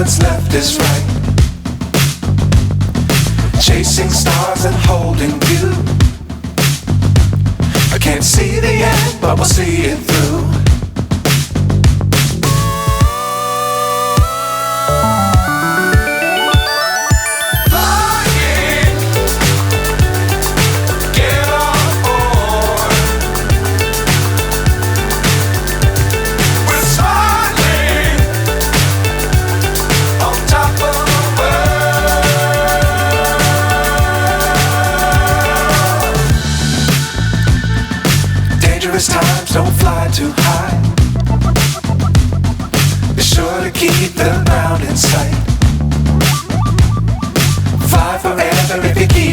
what's left is right. Chasing stars and holding you. I can't see the end, but we'll see it through. Times don't fly too high. Be sure to keep the ground in sight. Fly forever if you keep it.